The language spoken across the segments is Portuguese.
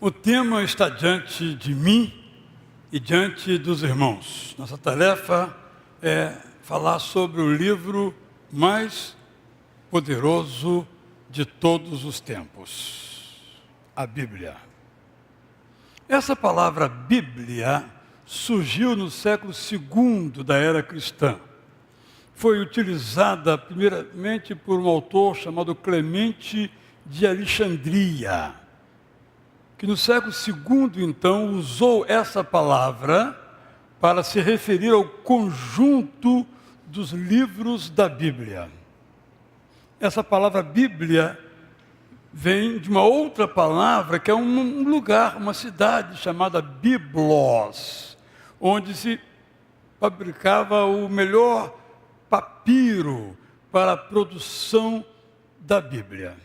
O tema está diante de mim e diante dos irmãos. Nossa tarefa é falar sobre o livro mais poderoso de todos os tempos, a Bíblia. Essa palavra Bíblia surgiu no século II da era cristã. Foi utilizada primeiramente por um autor chamado Clemente de Alexandria, que no século II, então, usou essa palavra para se referir ao conjunto dos livros da Bíblia. Essa palavra Bíblia vem de uma outra palavra, que é um lugar, uma cidade chamada Biblos, onde se fabricava o melhor papiro para a produção da Bíblia.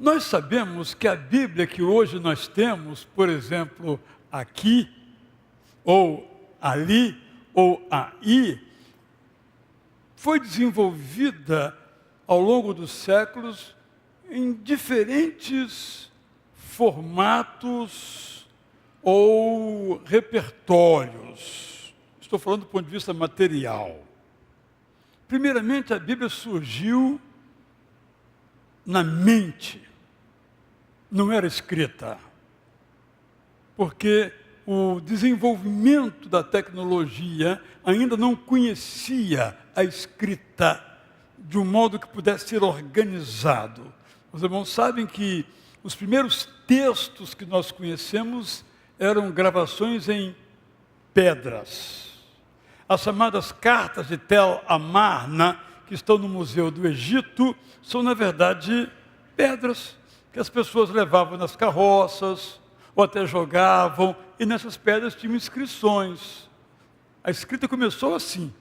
Nós sabemos que a Bíblia que hoje nós temos, por exemplo, aqui, ou ali, ou aí, foi desenvolvida ao longo dos séculos em diferentes formatos ou repertórios. Estou falando do ponto de vista material. Primeiramente, a Bíblia surgiu na mente. Não era escrita, porque o desenvolvimento da tecnologia ainda não conhecia a escrita de um modo que pudesse ser organizado. Os irmãos sabem que os primeiros textos que nós conhecemos eram gravações em pedras. As chamadas cartas de Tel Amarna, que estão no Museu do Egito, são, na verdade, pedras que as pessoas levavam nas carroças, ou até jogavam, e nessas pedras tinham inscrições. A escrita começou assim.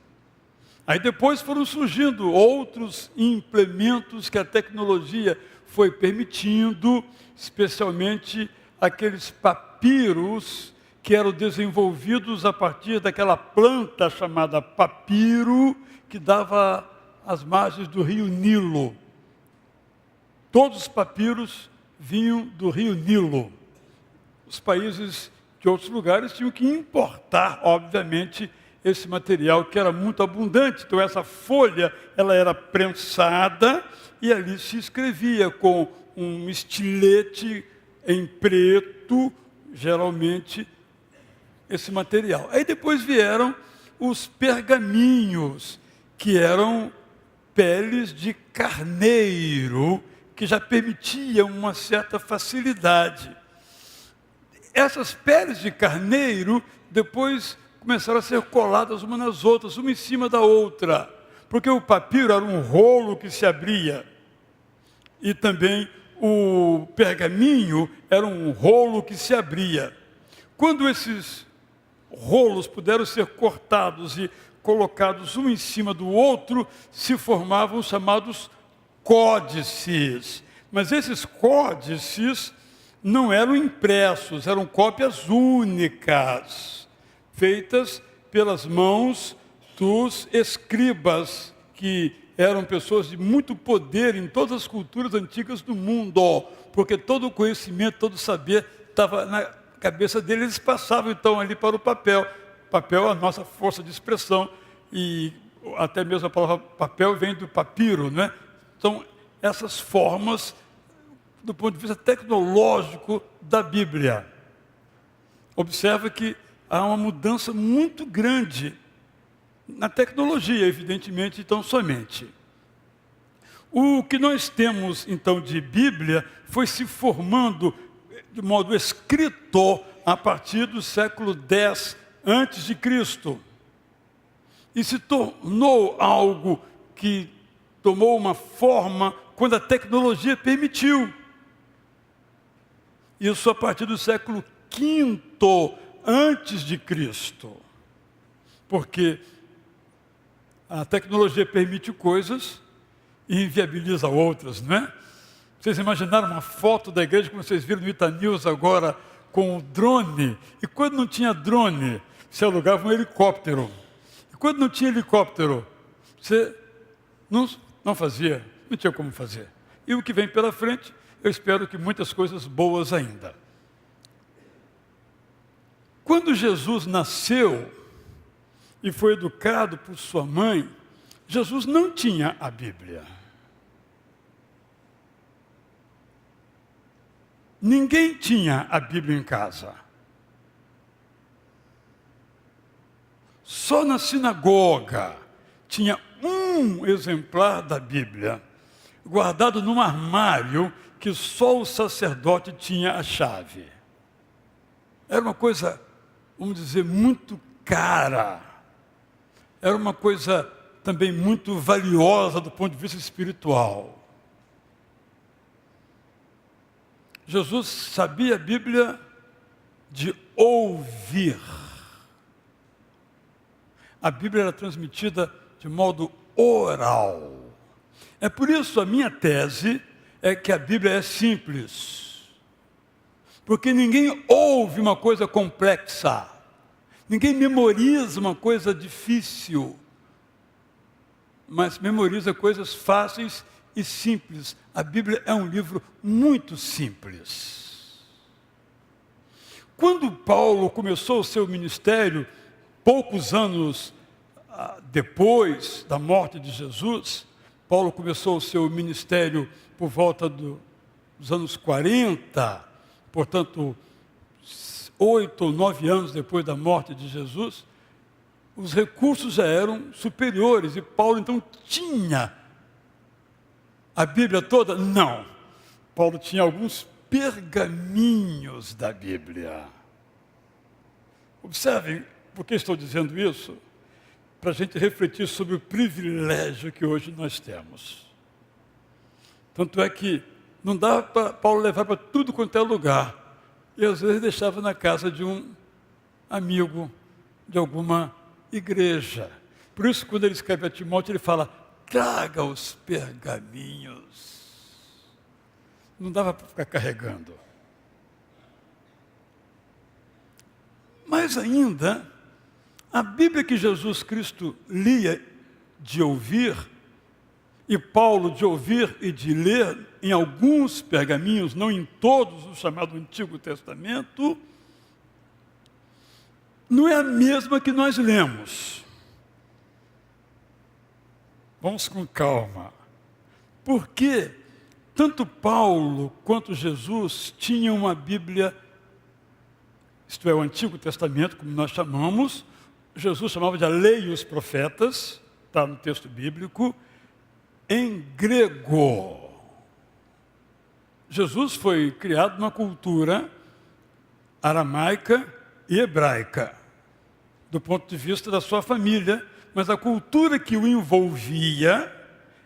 Aí depois foram surgindo outros implementos que a tecnologia foi permitindo, especialmente aqueles papiros que eram desenvolvidos a partir daquela planta chamada papiro, que dava às margens do rio Nilo. Todos os papiros vinham do rio Nilo. Os países de outros lugares tinham que importar, obviamente, esse material que era muito abundante. Então essa folha, ela era prensada e ali se escrevia com um estilete em preto, geralmente, esse material. Aí depois vieram os pergaminhos, que eram peles de carneiro, que já permitiam uma certa facilidade. Essas peles de carneiro depois começaram a ser coladas umas nas outras, uma em cima da outra, porque o papiro era um rolo que se abria, e também o pergaminho era um rolo que se abria. Quando esses rolos puderam ser cortados e colocados um em cima do outro, se formavam os chamados códices. Mas esses códices não eram impressos, eram cópias únicas, feitas pelas mãos dos escribas, que eram pessoas de muito poder em todas as culturas antigas do mundo, porque todo o conhecimento, todo o saber estava na cabeça deles, eles passavam então ali para o papel. Papel é a nossa força de expressão, e até mesmo a palavra papel vem do papiro, não é? Então, essas formas, do ponto de vista tecnológico da Bíblia. Observa que há uma mudança muito grande na tecnologia, evidentemente, então somente. O que nós temos, então, de Bíblia foi se formando de modo escrito a partir do século X a.C. E se tornou algo que tomou uma forma quando a tecnologia permitiu. Isso a partir do século V antes de Cristo. Porque a tecnologia permite coisas e inviabiliza outras, não é? Vocês imaginaram uma foto da igreja, como vocês viram no Ita News agora, com o drone? E quando não tinha drone, você alugava um helicóptero. E quando não tinha helicóptero, você não tinha como fazer. E o que vem pela frente, eu espero que muitas coisas boas ainda. Quando Jesus nasceu e foi educado por sua mãe, Jesus não tinha a Bíblia. Ninguém tinha a Bíblia em casa. Só na sinagoga tinha um exemplar da Bíblia, guardado num armário que só o sacerdote tinha a chave. Era uma coisa, vamos dizer, muito cara. Era uma coisa também muito valiosa do ponto de vista espiritual. Jesus sabia a Bíblia de ouvir. A Bíblia era transmitida de modo oral. É por isso a minha tese é que a Bíblia é simples. Porque ninguém ouve uma coisa complexa. Ninguém memoriza uma coisa difícil. Mas memoriza coisas fáceis e simples. A Bíblia é um livro muito simples. Quando Paulo começou o seu ministério, poucos anos depois da morte de Jesus, Paulo começou o seu ministério por volta dos anos 40, portanto, 8 ou 9 anos depois da morte de Jesus, os recursos já eram superiores, e Paulo então tinha a Bíblia toda? Não. Paulo tinha alguns pergaminhos da Bíblia. Observem, por que estou dizendo isso? Para a gente refletir sobre o privilégio que hoje nós temos. Tanto é que não dava para Paulo levar para tudo quanto é lugar. E às vezes deixava na casa de um amigo de alguma igreja. Por isso, quando ele escreve a Timóteo, ele fala: traga os pergaminhos. Não dava para ficar carregando. Mas ainda, a Bíblia que Jesus Cristo lia de ouvir, e Paulo de ouvir e de ler em alguns pergaminhos, não em todos, o chamado Antigo Testamento, não é a mesma que nós lemos. Vamos com calma. Porque tanto Paulo quanto Jesus tinham uma Bíblia, isto é, o Antigo Testamento, como nós chamamos. Jesus chamava de a lei e os profetas, está no texto bíblico, em grego. Jesus foi criado numa cultura aramaica e hebraica, do ponto de vista da sua família, mas a cultura que o envolvia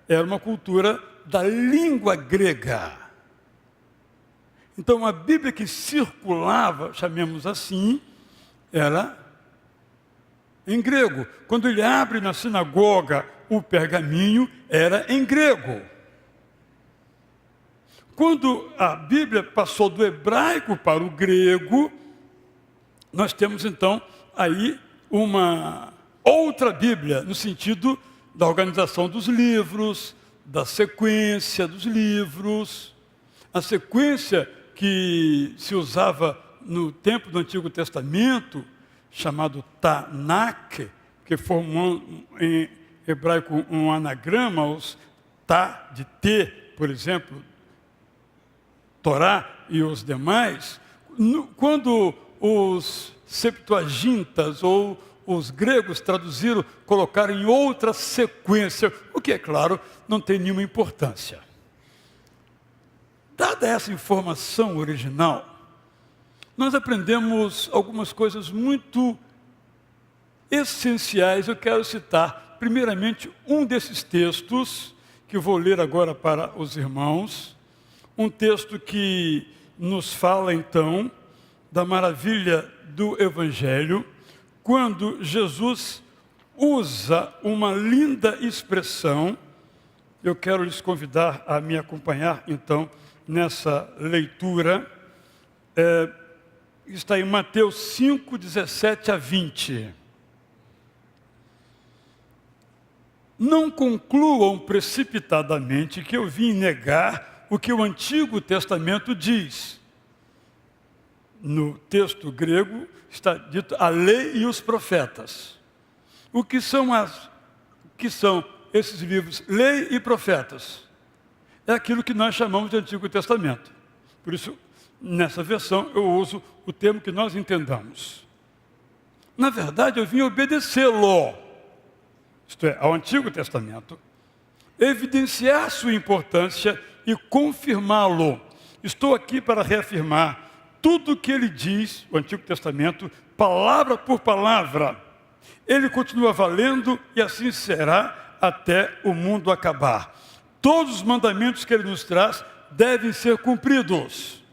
era uma cultura da língua grega. Então, a Bíblia que circulava, chamemos assim, era em grego. Quando ele abre na sinagoga o pergaminho, era em grego. Quando a Bíblia passou do hebraico para o grego, nós temos então aí uma outra Bíblia, no sentido da organização dos livros, da sequência dos livros. A sequência que se usava no tempo do Antigo Testamento, chamado Tanakh, que formou em hebraico um anagrama, os Ta de T, por exemplo, Torá e os demais. Quando os Septuagintas ou os gregos traduziram, colocaram em outra sequência, o que, é claro, não tem nenhuma importância. Dada essa informação original, nós aprendemos algumas coisas muito essenciais. Eu quero citar, primeiramente, um desses textos, que eu vou ler agora para os irmãos, um texto que nos fala, então, da maravilha do Evangelho, quando Jesus usa uma linda expressão. Eu quero lhes convidar a me acompanhar, então, nessa leitura. Está em Mateus 5, 17 a 20. Não concluam precipitadamente que eu vim negar o que o Antigo Testamento diz. no texto grego está dito a lei e os profetas. O que são esses livros, lei e profetas? É aquilo que nós chamamos de Antigo Testamento. Por isso, nessa versão, eu uso o termo que nós entendamos. Na verdade, eu vim obedecê-lo, isto é, ao Antigo Testamento, evidenciar sua importância e confirmá-lo. Estou aqui para reafirmar tudo o que ele diz, o Antigo Testamento, palavra por palavra. Ele continua valendo e assim será até o mundo acabar. Todos os mandamentos que ele nos traz devem ser cumpridos.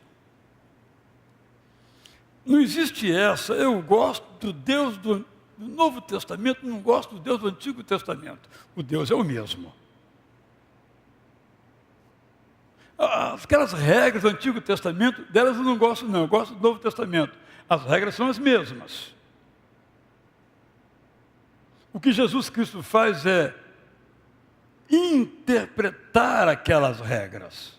Não existe essa, eu gosto do Deus do Novo Testamento, não gosto do Deus do Antigo Testamento. O Deus é o mesmo. Aquelas regras do Antigo Testamento, delas eu não gosto não, eu gosto do Novo Testamento. As regras são as mesmas. O que Jesus Cristo faz é interpretar aquelas regras.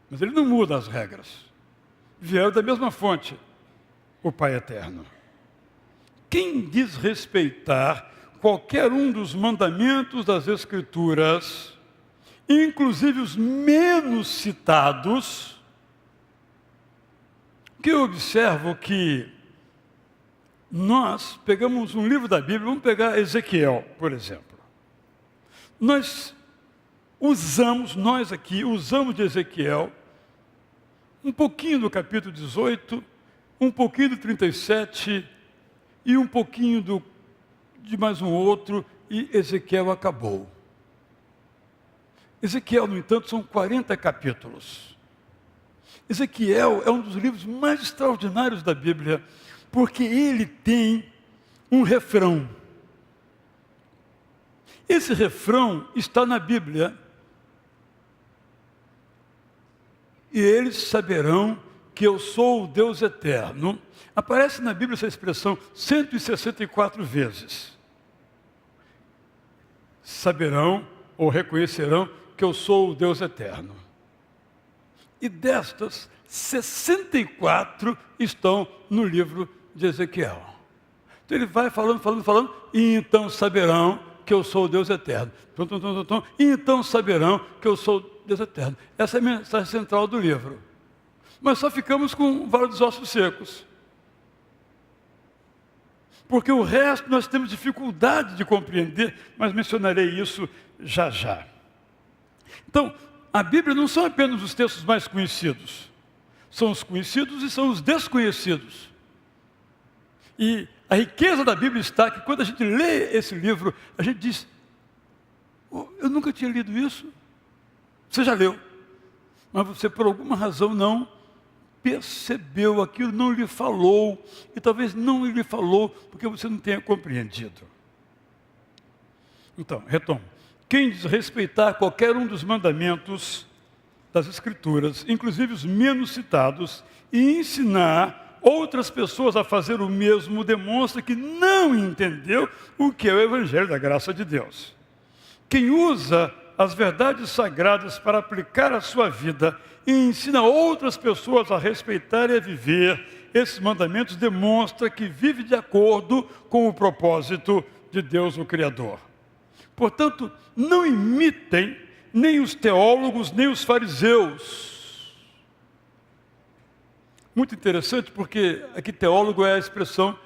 Mas ele não muda as regras. Vieram da mesma fonte, o Pai Eterno. Quem desrespeitar qualquer um dos mandamentos das Escrituras, inclusive os menos citados, que eu observo que nós pegamos um livro da Bíblia, vamos pegar Ezequiel, por exemplo. Nós usamos de Ezequiel um pouquinho do capítulo 18, um pouquinho do 37 e um pouquinho de mais um outro, e Ezequiel acabou. Ezequiel, no entanto, são 40 capítulos. Ezequiel é um dos livros mais extraordinários da Bíblia, porque ele tem um refrão. Esse refrão está na Bíblia. E eles saberão que eu sou o Deus eterno. Aparece na Bíblia essa expressão 164 vezes. Saberão ou reconhecerão que eu sou o Deus eterno. E destas, 64 estão no livro de Ezequiel. Então ele vai falando, e então saberão que eu sou o Deus eterno. E então saberão que eu sou o Deus eterno. Essa é a mensagem central do livro. Mas só ficamos com o Vale dos Ossos Secos. Porque o resto nós temos dificuldade de compreender, mas mencionarei isso já já. Então, a Bíblia não são apenas os textos mais conhecidos. São os conhecidos e são os desconhecidos. E a riqueza da Bíblia está que quando a gente lê esse livro, a gente diz, eu nunca tinha lido isso. Você já leu, mas você por alguma razão não percebeu aquilo, não lhe falou, e talvez não lhe falou porque você não tenha compreendido. Então, retomo. Quem desrespeitar qualquer um dos mandamentos das Escrituras, inclusive os menos citados, e ensinar outras pessoas a fazer o mesmo, demonstra que não entendeu o que é o Evangelho da graça de Deus. Quem usa as verdades sagradas para aplicar a sua vida e ensina outras pessoas a respeitar e a viver esses mandamentos, demonstra que vive de acordo com o propósito de Deus, o Criador. Portanto, não imitem nem os teólogos, nem os fariseus. Muito interessante, porque aqui teólogo é a expressão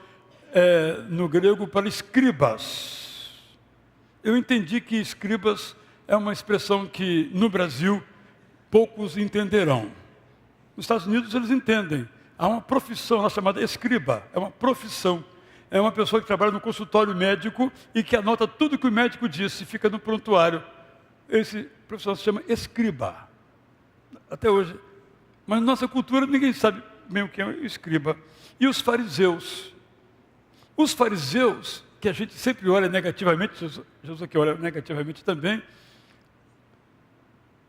no grego para escribas. Eu entendi que escribas é uma expressão que no Brasil poucos entenderão. Nos Estados Unidos eles entendem. Há uma profissão lá chamada escriba, é uma profissão. É uma pessoa que trabalha no consultório médico e que anota tudo que o médico disse e fica no prontuário. Esse profissional se chama escriba. Até hoje. Mas na nossa cultura ninguém sabe bem o que é um escriba. E os fariseus? Os fariseus, que a gente sempre olha negativamente, Jesus aqui olha negativamente também,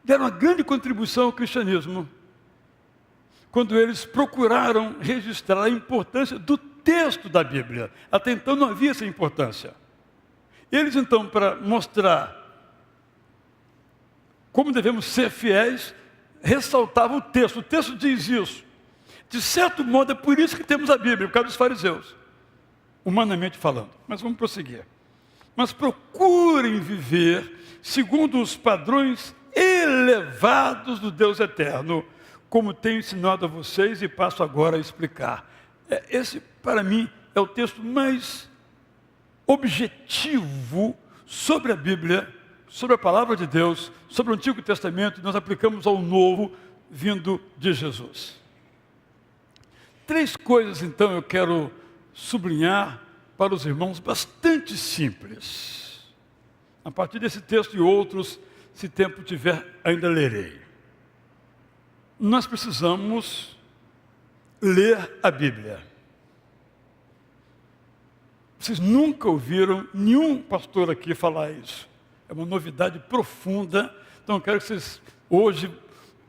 deram uma grande contribuição ao cristianismo, quando eles procuraram registrar a importância do texto da Bíblia. Até então não havia essa importância. Eles então, para mostrar como devemos ser fiéis, ressaltavam o texto. O texto diz isso. De certo modo, é por isso que temos a Bíblia, por causa dos fariseus, humanamente falando. Mas vamos prosseguir. Mas procurem viver segundo os padrões elevados do Deus eterno, como tenho ensinado a vocês e passo agora a explicar. Esse, para mim, é o texto mais objetivo sobre a Bíblia, sobre a palavra de Deus, sobre o Antigo Testamento, e nós aplicamos ao Novo, vindo de Jesus. 3 coisas, então, eu quero sublinhar para os irmãos, bastante simples. A partir desse texto e outros, se tempo tiver, ainda lerei. Nós precisamos ler a Bíblia. Vocês nunca ouviram nenhum pastor aqui falar isso. É uma novidade profunda. Então eu quero que vocês, hoje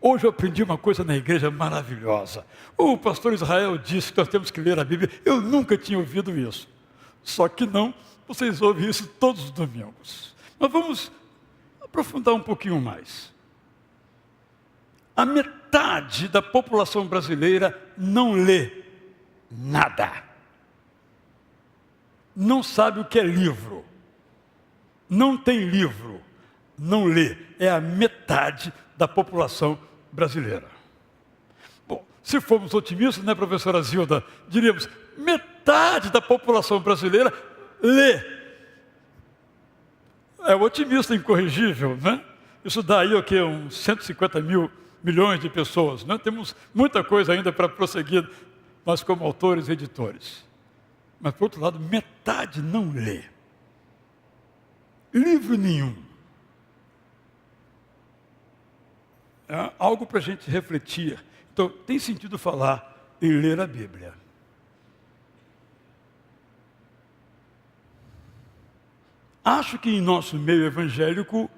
eu aprendi uma coisa na igreja maravilhosa. O pastor Israel disse que nós temos que ler a Bíblia. Eu nunca tinha ouvido isso. Só que não, vocês ouvem isso todos os domingos. Mas vamos aprofundar um pouquinho mais. A metade da população brasileira não lê nada. Não sabe o que é livro. Não tem livro. Não lê. É a metade da população brasileira. Bom, se formos otimistas, né, professora Zilda? Diríamos, metade da população brasileira lê. É o otimista incorrigível, né? Isso dá aí o quê? Uns 150 milhões de pessoas, né? Temos muita coisa ainda para prosseguir, nós como autores e editores. Mas, por outro lado, metade não lê. Livro nenhum. É algo para a gente refletir. Então, tem sentido falar em ler a Bíblia. Acho que em nosso meio evangélico,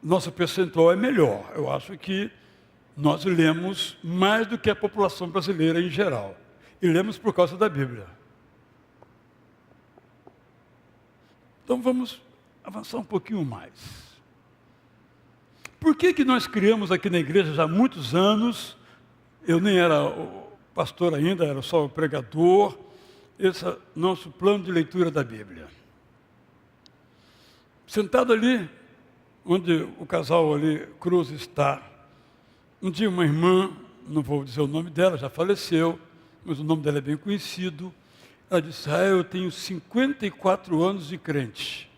nosso percentual é melhor. Eu acho que nós lemos mais do que a população brasileira em geral. E lemos por causa da Bíblia. Então vamos avançar um pouquinho mais. Por que nós criamos aqui na igreja já há muitos anos, eu nem era o pastor ainda, era só o pregador, esse é nosso plano de leitura da Bíblia. Sentado ali, onde o casal ali, Cruz, está, um dia uma irmã, não vou dizer o nome dela, já faleceu, mas o nome dela é bem conhecido. Ela disse, eu tenho 54 anos de crente.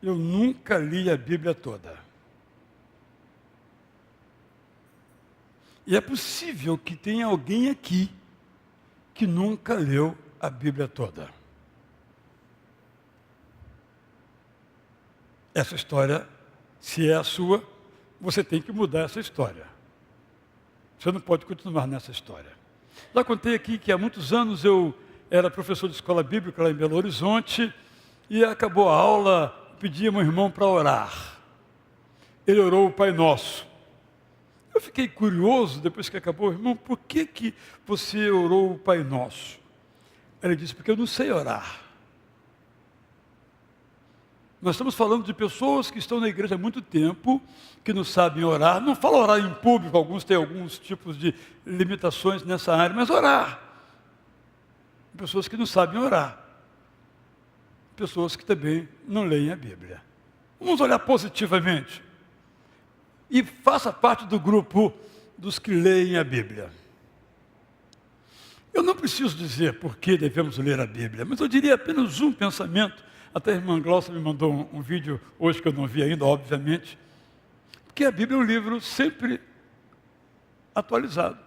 Eu nunca li a Bíblia toda. E é possível que tenha alguém aqui que nunca leu a Bíblia toda. Essa história, se é a sua, você tem que mudar essa história. Você não pode continuar nessa história. Já contei aqui que há muitos anos eu era professor de escola bíblica lá em Belo Horizonte e acabou a aula, pedi a meu irmão para orar. Ele orou o Pai Nosso. Eu fiquei curioso, depois que acabou, irmão, por que você orou o Pai Nosso? Ele disse, porque eu não sei orar. Nós estamos falando de pessoas que estão na igreja há muito tempo, que não sabem orar, não falam orar em público, alguns têm alguns tipos de limitações nessa área, mas orar. Pessoas que não sabem orar. Pessoas que também não leem a Bíblia. Vamos olhar positivamente. E faça parte do grupo dos que leem a Bíblia. Eu não preciso dizer por que devemos ler a Bíblia, mas eu diria apenas um pensamento. Até a irmã Glaucia me mandou um vídeo hoje que eu não vi ainda, obviamente. Porque a Bíblia é um livro sempre atualizado.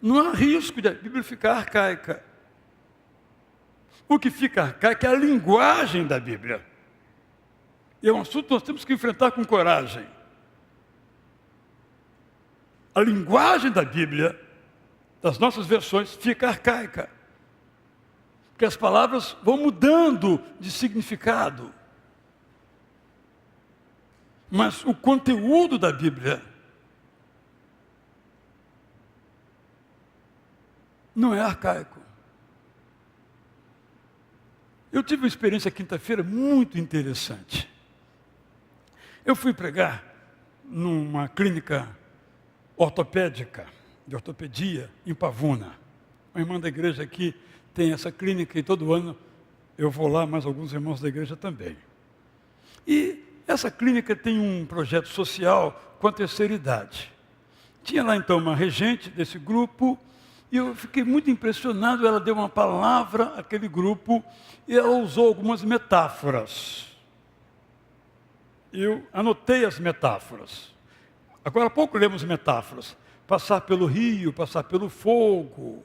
Não há risco de a Bíblia ficar arcaica. O que fica arcaico é a linguagem da Bíblia. E é um assunto que nós temos que enfrentar com coragem. A linguagem da Bíblia, das nossas versões, fica arcaica. Porque as palavras vão mudando de significado. Mas o conteúdo da Bíblia não é arcaico. Eu tive uma experiência quinta-feira muito interessante. Eu fui pregar numa clínica ortopédica, de ortopedia, em Pavuna. Uma irmã da igreja aqui tem essa clínica e todo ano eu vou lá, mas alguns irmãos da igreja também. E essa clínica tem um projeto social com a terceira idade. Tinha lá então uma regente desse grupo e eu fiquei muito impressionado. Ela deu uma palavra àquele grupo e ela usou algumas metáforas. Eu anotei as metáforas. Agora há pouco lemos metáforas. Passar pelo rio, passar pelo fogo,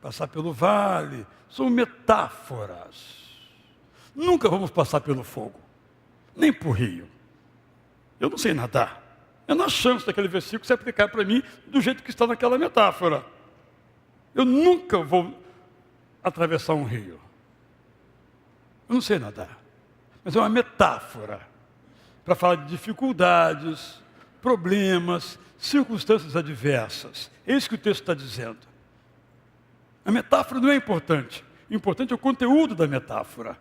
passar pelo vale. São metáforas. Nunca vamos passar pelo fogo, nem por rio. Eu não sei nadar. Eu não há chance daquele versículo se aplicar para mim do jeito que está naquela metáfora. Eu nunca vou atravessar um rio. Eu não sei nadar. Mas é uma metáfora para falar de dificuldades, problemas, circunstâncias adversas. É isso que o texto está dizendo. A metáfora não é importante. O importante é o conteúdo da metáfora.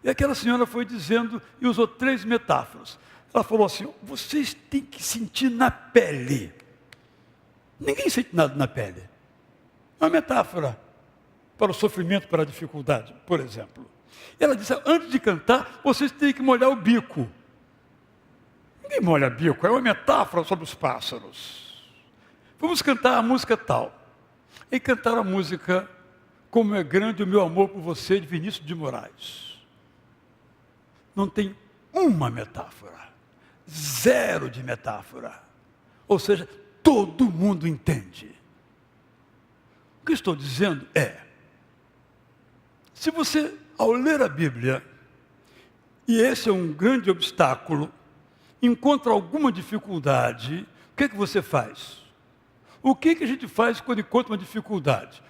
E aquela senhora foi dizendo e usou 3 metáforas. Ela falou assim: vocês têm que sentir na pele. Ninguém sente nada na pele. É uma metáfora para o sofrimento, para a dificuldade, por exemplo. Ela disse: antes de cantar, vocês têm que molhar o bico. Ninguém molha bico, é uma metáfora sobre os pássaros. Vamos cantar a música tal. E cantaram a música Como é Grande o Meu Amor por Você, de Vinícius de Moraes. Não tem uma metáfora, 0 de metáfora. Ou seja, todo mundo entende. O que estou dizendo é, se você, ao ler a Bíblia, e esse é um grande obstáculo, encontra alguma dificuldade, o que é que você faz? O que é que a gente faz quando encontra uma dificuldade?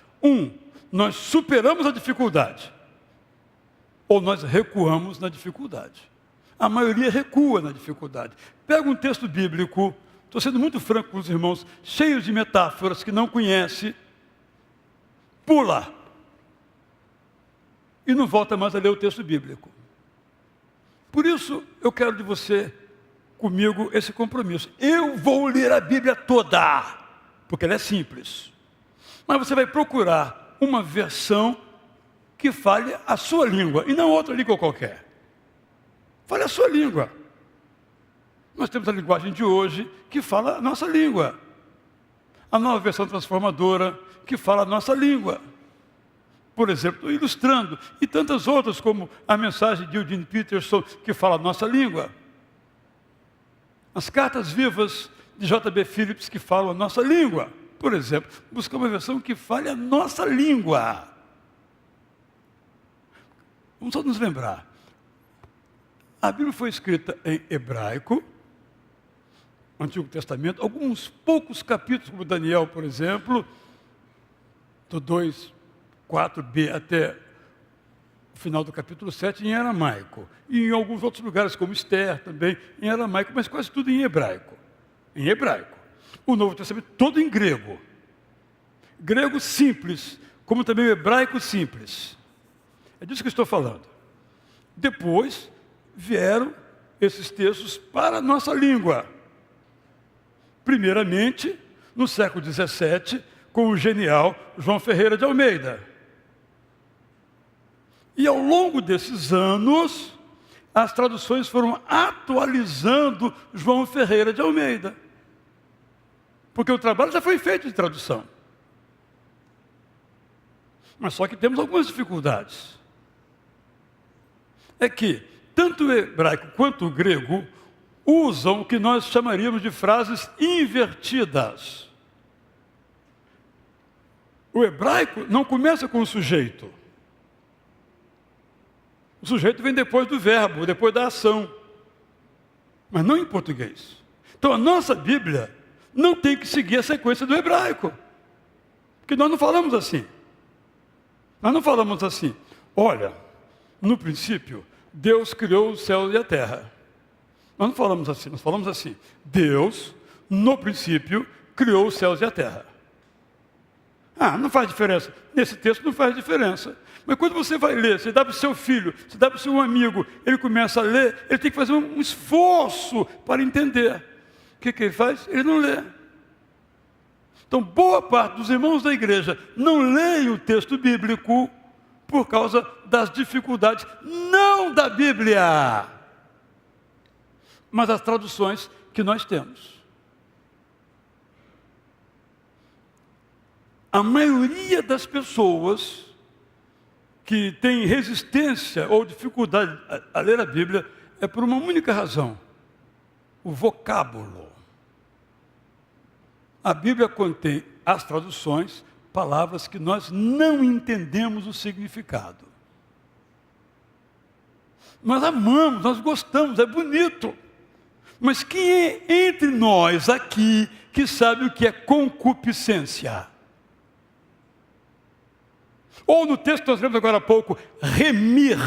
Nós superamos a dificuldade, ou nós recuamos na dificuldade. A maioria recua na dificuldade. Pega um texto bíblico, estou sendo muito franco com os irmãos, cheio de metáforas que não conhece, pula, e não volta mais a ler o texto bíblico. Por isso, eu quero de você, comigo, esse compromisso. Eu vou ler a Bíblia toda, porque ela é simples. Mas você vai procurar uma versão que fale a sua língua, e não outra língua qualquer. Fale a sua língua. Nós temos a linguagem de hoje que fala a nossa língua. A nova versão transformadora que fala a nossa língua. Por exemplo, estou ilustrando. E tantas outras, como a mensagem de Eugene Peterson, que fala a nossa língua. As cartas vivas de J.B. Phillips, que falam a nossa língua. Por exemplo, buscar uma versão que fale a nossa língua. Vamos só nos lembrar. A Bíblia foi escrita em hebraico, Antigo Testamento, alguns poucos capítulos, como Daniel, por exemplo, do 2, 4b até o final do capítulo 7, em aramaico. E em alguns outros lugares, como Esther, também em aramaico, mas quase tudo em hebraico. Em hebraico. O Novo Testamento todo em grego. Grego simples, como também o hebraico simples. É disso que estou falando. Depois vieram esses textos para a nossa língua. Primeiramente, no século XVII, com o genial João Ferreira de Almeida. E ao longo desses anos, as traduções foram atualizando João Ferreira de Almeida. Porque o trabalho já foi feito de tradução. Mas só que temos algumas dificuldades. É que tanto o hebraico quanto o grego usam o que nós chamaríamos de frases invertidas. O hebraico não começa com o sujeito. O sujeito vem depois do verbo, depois da ação. Mas não em português. Então a nossa Bíblia não tem que seguir a sequência do hebraico. Porque nós não falamos assim. Nós não falamos assim. Olha, no princípio, Deus criou o céu e a terra. Nós não falamos assim, nós falamos assim. Deus, no princípio, criou os céus e a terra. Ah, não faz diferença. Nesse texto não faz diferença. Mas quando você vai ler, você dá para o seu filho, você dá para o seu amigo, ele começa a ler, ele tem que fazer um esforço para entender. O que ele faz? Ele não lê. Então, boa parte dos irmãos da igreja não leem o texto bíblico por causa das dificuldades, não da Bíblia, mas das traduções que nós temos. A maioria das pessoas que tem resistência ou dificuldade a ler a Bíblia é por uma única razão: o vocábulo. A Bíblia contém as traduções, palavras que nós não entendemos o significado. Nós amamos, nós gostamos, é bonito. Mas quem é entre nós aqui que sabe o que é concupiscência? Ou no texto que nós lemos agora há pouco, remir.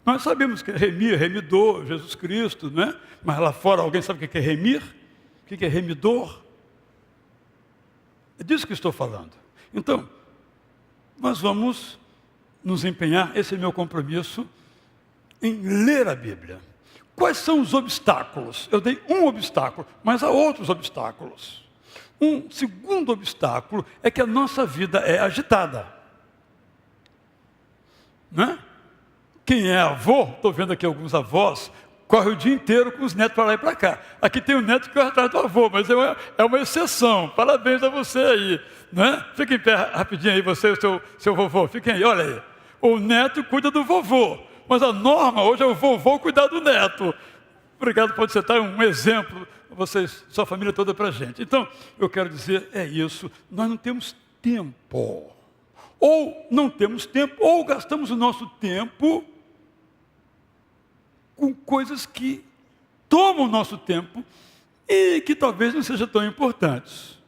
Nós sabemos que é remir, remidor, Jesus Cristo, né? Mas lá fora alguém sabe o que é remir? O que é remidor? É disso que estou falando. Então, nós vamos nos empenhar, esse é meu compromisso, em ler a Bíblia. Quais são os obstáculos? Eu dei um obstáculo, mas há outros obstáculos. Um segundo obstáculo é que a nossa vida é agitada. Né? Quem é avô, estou vendo aqui alguns avós, corre o dia inteiro com os netos para lá e para cá. Aqui tem um neto que corre atrás do avô, mas é uma exceção. Parabéns a você aí. Né? Fique em pé rapidinho aí, você e o seu vovô. Fiquem aí, olha aí. O neto cuida do vovô, mas a norma hoje é o vovô cuidar do neto. Obrigado por citar um exemplo, vocês, sua família toda para a gente. Então, eu quero dizer, é isso, nós não temos tempo. Ou não temos tempo, ou gastamos o nosso tempo com coisas que tomam o nosso tempo e que talvez não sejam tão importantes.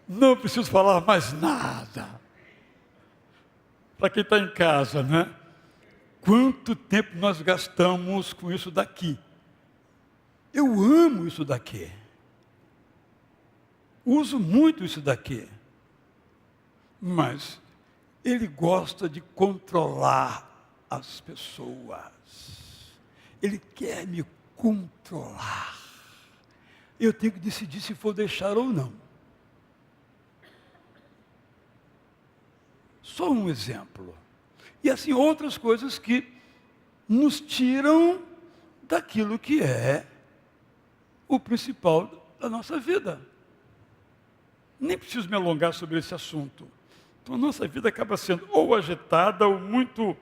Não preciso falar mais nada. Para quem está em casa, né? Quanto tempo nós gastamos com isso daqui? Eu amo isso daqui. Uso muito isso daqui. Mas ele gosta de controlar as pessoas. Ele quer me controlar. Eu tenho que decidir se vou deixar ou não. Só um exemplo. E assim outras coisas que nos tiram daquilo que é o principal da nossa vida. Nem preciso me alongar sobre esse assunto. Então a nossa vida acaba sendo ou agitada ou muito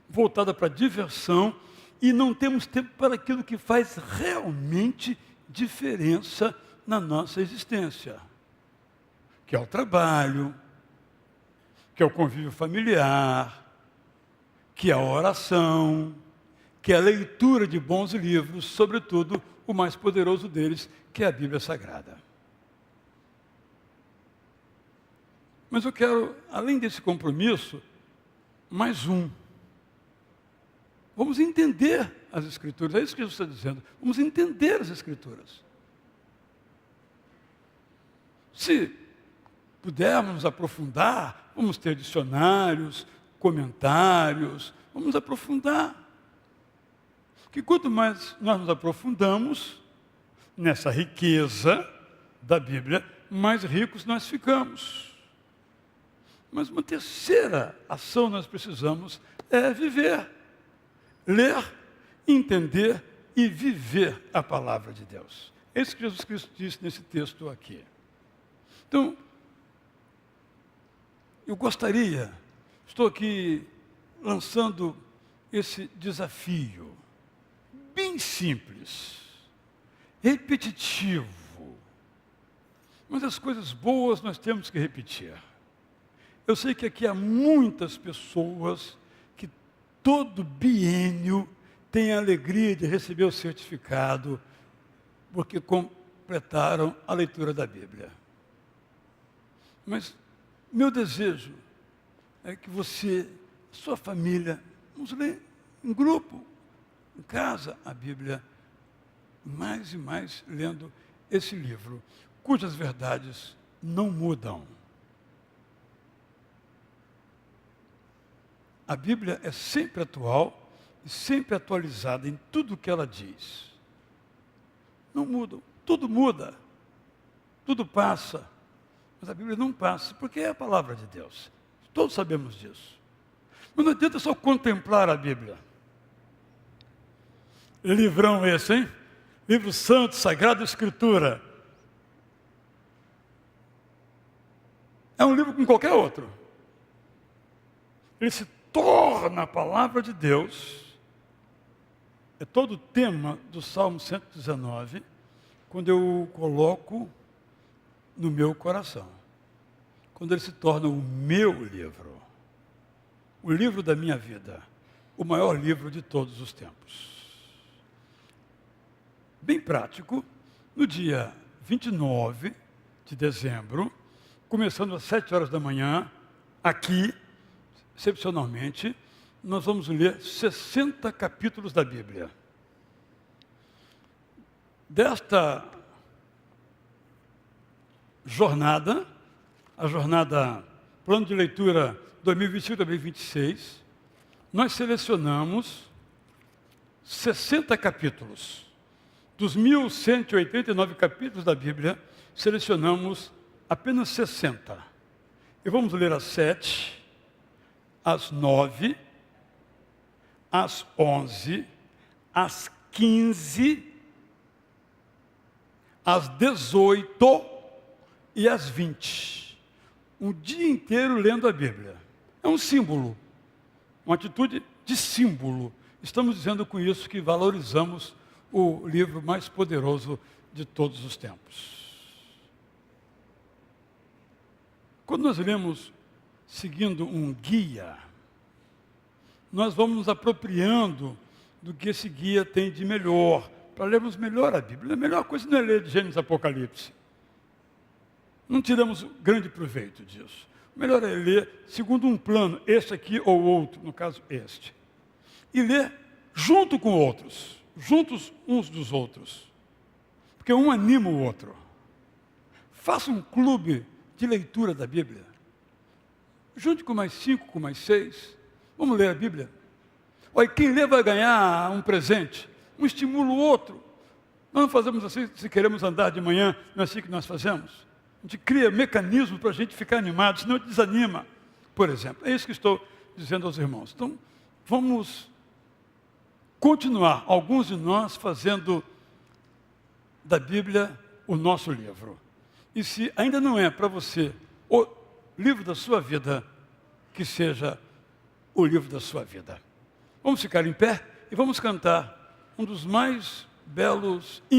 voltada para a diversão e não temos tempo para aquilo que faz realmente diferença na nossa existência. Que é o trabalho, que é o convívio familiar, que é a oração, que é a leitura de bons livros, sobretudo o mais poderoso deles, que é a Bíblia Sagrada. Mas eu quero, além desse compromisso, mais um. Vamos entender as Escrituras, é isso que Jesus está dizendo. Vamos entender as Escrituras. Se pudermos nos aprofundar, vamos ter dicionários, comentários, vamos aprofundar. Que quanto mais nós nos aprofundamos nessa riqueza da Bíblia, mais ricos nós ficamos. Mas uma terceira ação nós precisamos é viver. Ler, entender e viver a palavra de Deus. É isso que Jesus Cristo disse nesse texto aqui. Então, eu gostaria, estou aqui lançando esse desafio, bem simples, repetitivo, mas as coisas boas nós temos que repetir. Eu sei que aqui há muitas pessoas que todo biênio têm a alegria de receber o certificado porque completaram a leitura da Bíblia. Mas meu desejo é que você, sua família, vamos ler em grupo, em casa a Bíblia, mais e mais lendo esse livro, cujas verdades não mudam. A Bíblia é sempre atual e sempre atualizada em tudo o que ela diz. Não mudam, tudo muda, tudo passa, mas a Bíblia não passa, porque é a palavra de Deus. Todos sabemos disso. Mas não adianta só contemplar a Bíblia. Livrão esse, hein? Livro santo, sagrado, escritura. É um livro como qualquer outro. Ele se torna a palavra de Deus. É todo o tema do Salmo 119, quando eu o coloco no meu coração. Quando ele se torna o meu livro. O livro da minha vida. O maior livro de todos os tempos. Bem prático, no dia 29 de dezembro, começando às 7 horas da manhã, aqui, excepcionalmente, nós vamos ler 60 capítulos da Bíblia. Desta jornada, a jornada Plano de Leitura 2025-2026, nós selecionamos 60 capítulos. Dos 1.189 capítulos da Bíblia, selecionamos apenas 60. E vamos ler às 7, às 9, às 11, às 15, às 18 e às 20. Um dia inteiro lendo a Bíblia. É um símbolo, uma atitude de símbolo. Estamos dizendo com isso que valorizamos o livro mais poderoso de todos os tempos. Quando nós lemos seguindo um guia, nós vamos nos apropriando do que esse guia tem de melhor, para lermos melhor a Bíblia. A melhor coisa não é ler de Gênesis e Apocalipse. Não tiramos grande proveito disso. O melhor é ler segundo um plano, este aqui ou outro, no caso este. E ler junto com outros, juntos uns dos outros. Porque um anima o outro. Faça um clube de leitura da Bíblia. Junte com mais 5, com mais 6. Vamos ler a Bíblia. Olha, quem lê vai ganhar um presente. Um estimula o outro. Nós não fazemos assim se queremos andar de manhã, não é assim que nós fazemos. A gente cria mecanismo para a gente ficar animado, senão desanima, por exemplo. É isso que estou dizendo aos irmãos. Então, vamos continuar, alguns de nós, fazendo da Bíblia o nosso livro. E se ainda não é para você o livro da sua vida, que seja o livro da sua vida. Vamos ficar em pé e vamos cantar um dos mais belos